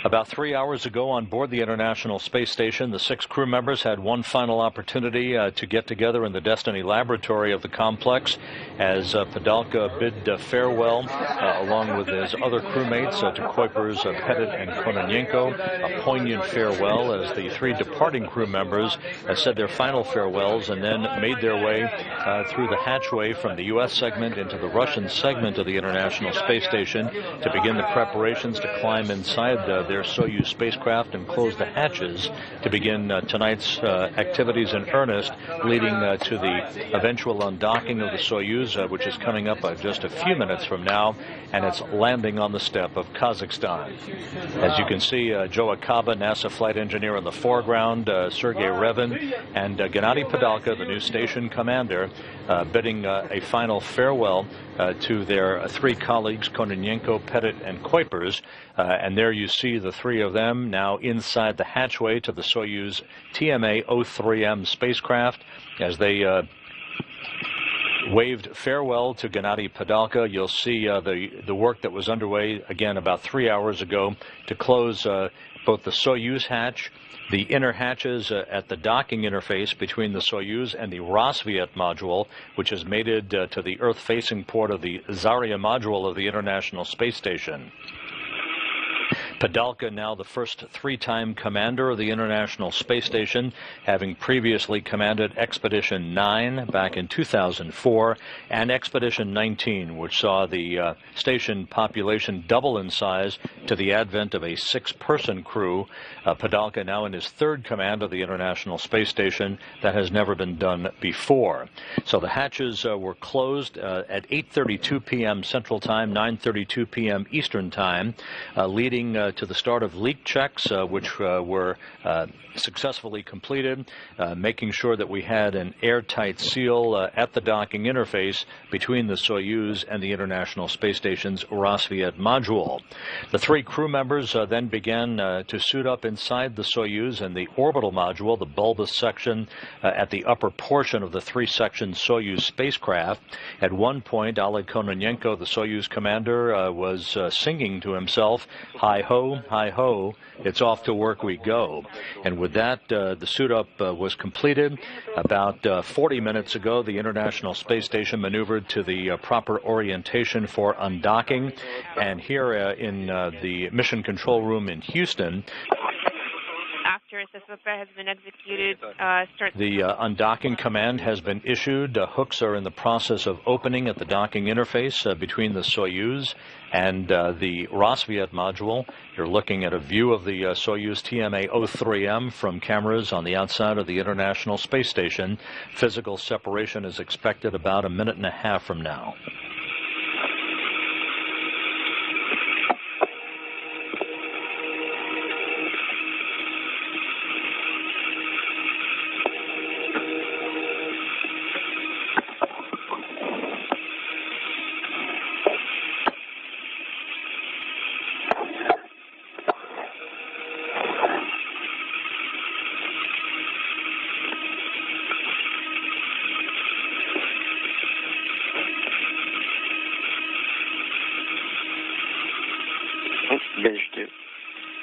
About 3 hours ago on board the International Space Station, the 6 crew members had one final opportunity to get together in the Destiny laboratory of the complex as Padalka bid farewell along with his other crewmates to Kuiper's Pettit and Kononenko. A poignant farewell as the 3 departing crew members said their final farewells and then made their way through the hatchway from the U.S. segment into the Russian segment of the International Space Station to begin the preparations to climb inside their Soyuz spacecraft and close the hatches to begin tonight's activities in earnest, leading to the eventual undocking of the Soyuz, which is coming up just a few minutes from now, and it's landing on the steppe of Kazakhstan. As you can see, Joe Akaba, NASA flight engineer in the foreground, Sergei Revin, and Gennady Padalka, the new station commander, bidding a final farewell to their 3 colleagues, Kononenko, Pettit, and Kuipers. And there you see the 3 of them now inside the hatchway to the Soyuz TMA 03M spacecraft as they waved farewell to Gennady Padalka. You'll see the work that was underway, again, about 3 hours ago to close both the Soyuz hatch, the inner hatches at the docking interface between the Soyuz and the Rosviet module, which is mated to the Earth-facing port of the Zarya module of the International Space Station. Padalka, now the first 3-time commander of the International Space Station, having previously commanded Expedition 9 back in 2004 and Expedition 19, which saw the station population double in size to the advent of a 6-person crew. Padalka now in his 3rd command of the International Space Station. That has never been done before. So the hatches were closed at 8:32 p.m. Central Time, 9:32 p.m. Eastern Time, leading to the start of leak checks, which were successfully completed, making sure that we had an airtight seal at the docking interface between the Soyuz and the International Space Station's Rosviet module. The 3 crew members then began to suit up inside the Soyuz and the orbital module, the bulbous section at the upper portion of the 3-section Soyuz spacecraft. At one point, Oleg Kononenko, the Soyuz commander, was singing to himself, "Hi ho, hi ho, it's off to work we go." And with that, the suit-up was completed. About 40 minutes ago, the International Space Station maneuvered to the proper orientation for undocking. And here in the Mission Control Room in Houston, after SSOP has been executed, the undocking command has been issued. Hooks are in the process of opening at the docking interface between the Soyuz and the Rosviet module. You're looking at a view of the Soyuz TMA 03M from cameras on the outside of the International Space Station. Physical separation is expected about a minute and a half from now.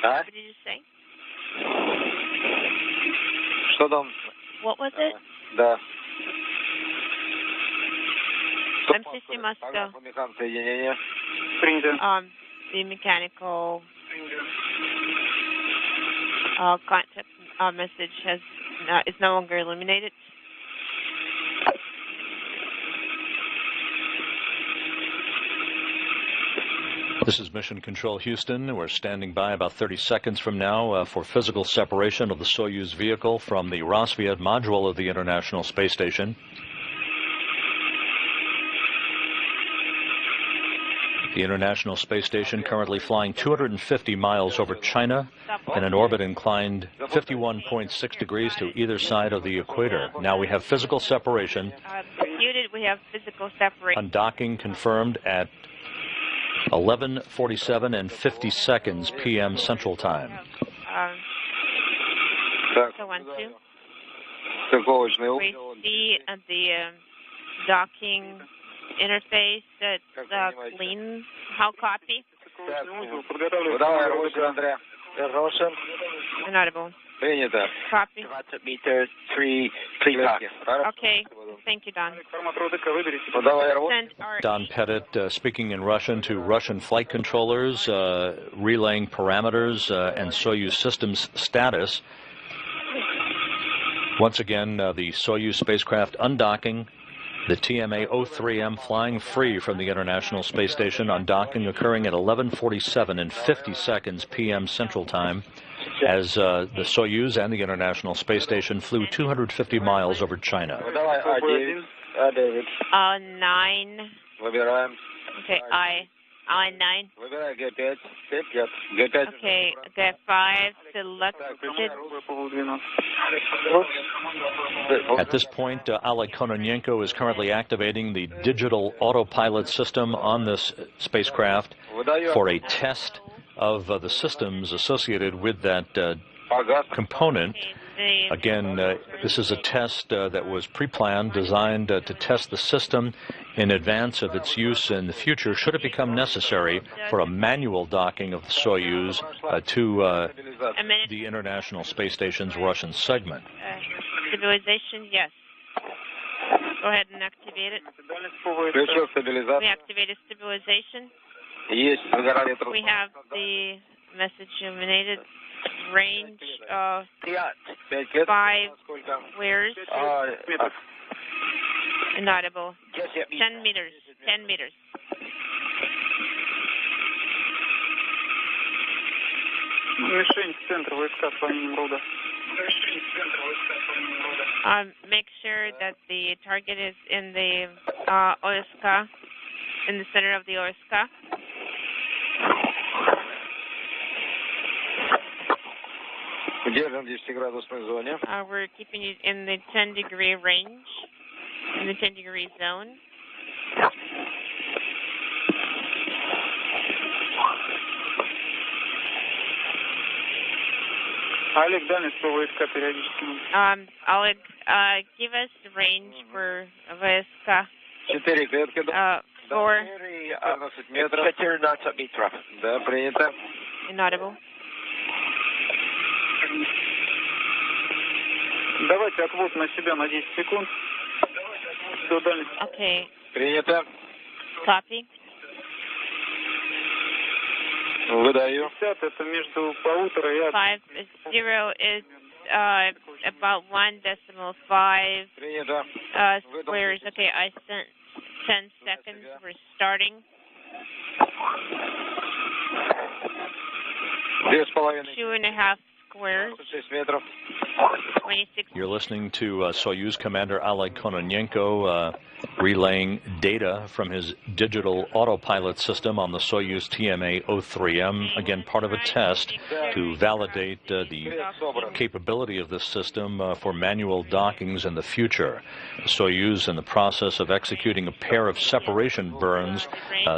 What did you say? What was it? MCC must go. The mechanical contact message is no longer illuminated. This is Mission Control Houston. We're standing by about 30 seconds from now for physical separation of the Soyuz vehicle from the Rosviet module of the International Space Station. The International Space Station currently flying 250 miles over China in an orbit inclined 51.6 degrees to either side of the equator. Now we have physical separation. We have physical separation. Undocking confirmed at 11:47 and 50 seconds p.m. Central Time. So 1, 2. We see the docking interface clean. How copy? Inaudible. Принято. Copy. 20 meters, 3 back. Okay. Thank you, Don. Ну, давай, рву. Send our Don Pettit speaking in Russian to Russian flight controllers, relaying parameters and Soyuz systems status. Once again, the Soyuz spacecraft undocking, the TMA 03M flying free from the International Space Station, undocking occurring at 11:47 and 50 seconds p.m. Central Time, as the Soyuz and the International Space Station flew 250 miles over China. Ну, давай, А9. А9. 9. Выбираем. Okay, I9. Выбирай Г5. Г5. Г5. Okay, G5 selected. At this point, Oleg Kononenko is currently activating the digital autopilot system on this spacecraft for a test of the systems associated with that component. Again, this is a test that was pre-planned, designed to test the system in advance of its use in the future, should it become necessary for a manual docking of the Soyuz to the International Space Station's Russian segment. Stabilization, yes. Go ahead and activate it. Включил стабилизацию. We activated stabilization. Есть. Выгорание труб. We have the message illuminated. Range of 5 squares. Inaudible. 10 meters. 10 meters. Мишень в центр, войска с вами Немруда. Make sure that the target is in the OSK, in the center of the OSK. Держим в 10-градусной зоне. We're keeping it in the 10-degree range, in the 10-degree zone. Олег, дальность по ВСК периодически. Oleg, give us the range for VSK. 4 клетки. 4. 14 метров. 14 метров. Да, принято. Inaudible. Давайте отвод на себя на 10 секунд. До дальности. Okay. Принято. Copy. Выдаю. 50 это между 1,5 и 5-0 is about 1.5 Принято. squares. Okay, I sent 10 seconds. We're starting. 2,5. 2.5 squares. 6 метров. 26. You're listening to Soyuz Commander Oleg Kononenko relaying data from his digital autopilot system on the Soyuz TMA 03M, again part of a test to validate the capability of this system for manual dockings in the future. The Soyuz in the process of executing a pair of separation burns,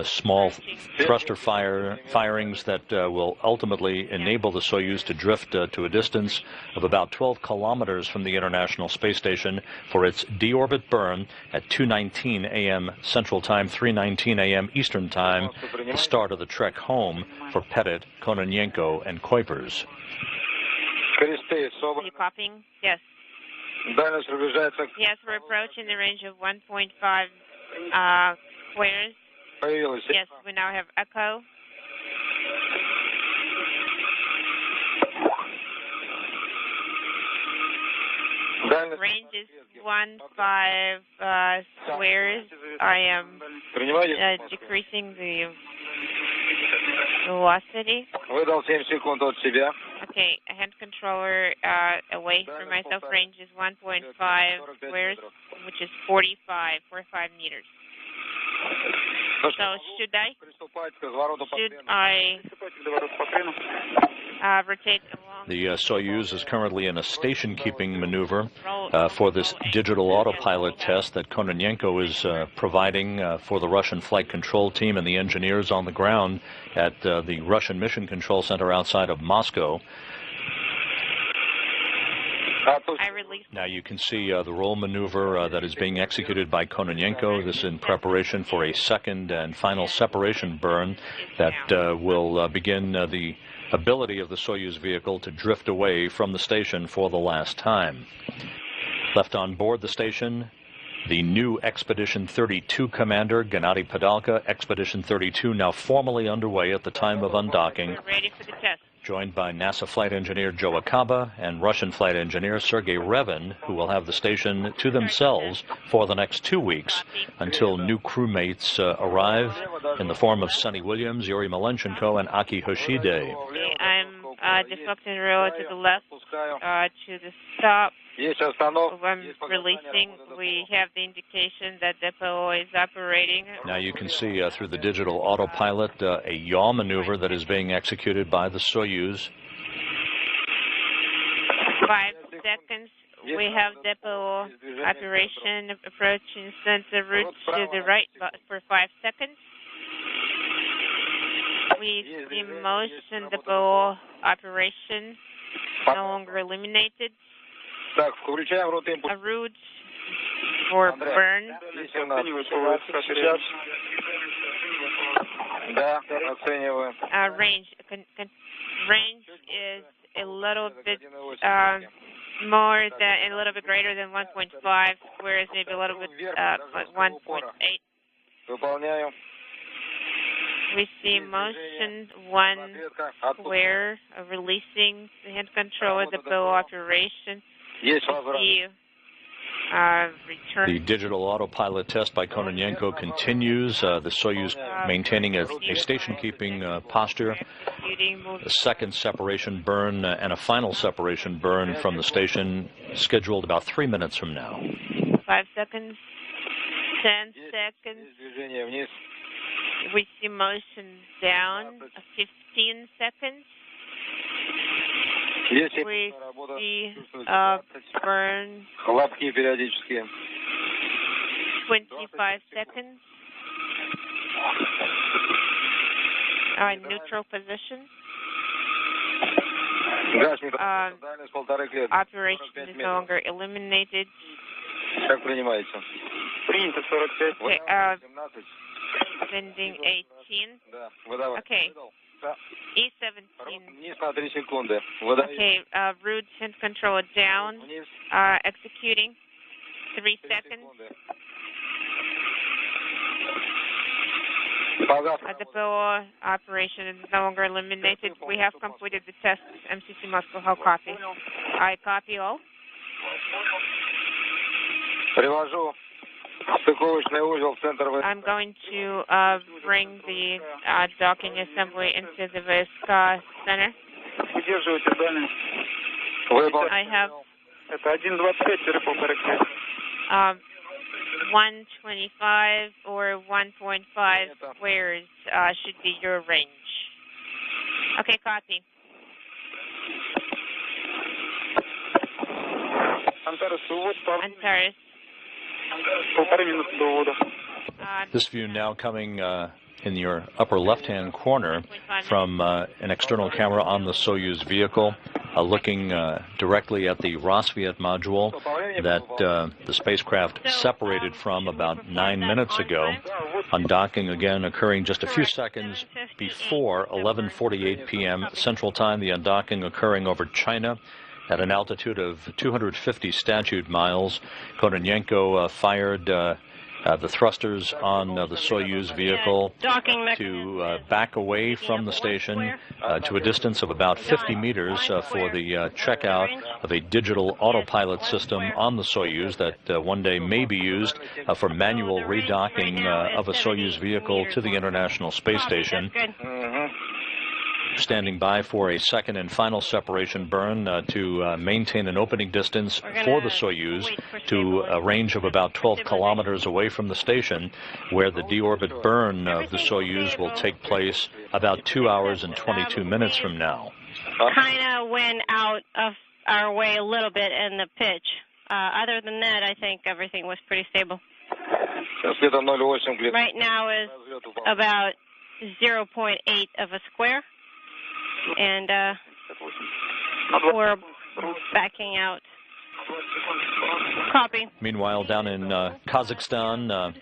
small thruster firings that will ultimately enable the Soyuz to drift to a distance of about 12 kilometers from the International Space Station for its deorbit burn at 2:19 a.m. Central Time, 3:19 a.m. Eastern Time, the start of the trek home for Pettit, Kononenko, and Kuipers. Are you copying? Yes. Дальность приближается. Yes, we're approaching the range of 1.5 squares. Появилась. Yes, we now have echo. Range is 1.5 squares. I am decreasing the velocity. Выдал 7 секунд от себя. Okay, a hand controller away from myself. Range is 1.5 squares, which is 45 meters. So should I rotate along? The Soyuz is currently in a station-keeping maneuver for this digital autopilot test that Kononenko is providing for the Russian flight control team and the engineers on the ground at the Russian Mission Control Center outside of Moscow. I released. Now you can see the roll maneuver that is being executed by Kononenko. This is in preparation for a second and final separation burn that will begin the ability of the Soyuz vehicle to drift away from the station for the last time. Left on board the station, the new Expedition 32 commander, Gennady Padalka. Expedition 32 now formally underway at the time of undocking. We're ready for the test. Joined by NASA flight engineer Joe Akaba and Russian flight engineer Sergei Revin, who will have the station to themselves for the next 2 weeks until new crewmates arrive in the form of Sonny Williams, Yuri Malenchenko, and Aki Hoshide. Okay, I'm deflecting roll to the left, to the stop. I'm releasing. We have the indication that the PO is operating. Now you can see through the digital autopilot a yaw maneuver that is being executed by the Soyuz. 5 seconds. We have depot operation approaching center route to the right for 5 seconds. We see motion depot operation no longer eliminated. A route for burn. Range. Range is a little bit a little bit greater than 1.5, whereas maybe a little bit like 1.8. We see motion 1 square releasing the hand control of the bow operation. The digital autopilot test by Kononenko continues. The Soyuz maintaining a station-keeping posture. A second separation burn and a final separation burn from the station scheduled about 3 minutes from now. 5 seconds. 10 seconds. We see motion down. 15 seconds. We see burn 25 seconds. Neutral position. Operation is no longer eliminated. Okay, sending 18. Okay. E17. Okay, route and control down. Executing. 3 seconds. The PO operation is no longer eliminated. We have completed the test. MCC Moscow, how copy? I copy all. I'm going to bring the docking assembly into the VSK center. I have 125 or 1.5 squares should be your range. Okay, copy. Antares. This view now coming in your upper left-hand corner from an external camera on the Soyuz vehicle, looking directly at the Rosviet module that the spacecraft separated from about 9 minutes ago. Undocking again occurring just a few seconds before 11:48 p.m. Central Time. The undocking occurring over China at an altitude of 250 statute miles. Kononenko fired the thrusters on the Soyuz vehicle to back away from the station to a distance of about 50 meters for the checkout of a digital autopilot system on the Soyuz that one day may be used for manual redocking of a Soyuz vehicle to the International Space Station. Standing by for a second and final separation burn to maintain an opening distance for the Soyuz to a range of about 12 kilometers away from the station, where the deorbit burn of the Soyuz will take place about 2 hours and 22 minutes from now. Kind of went out of our way a little bit in the pitch. Other than that, I think everything was pretty stable. Right now is about 0.8 of a square. And we're backing out Copy. Meanwhile, down in Kazakhstan,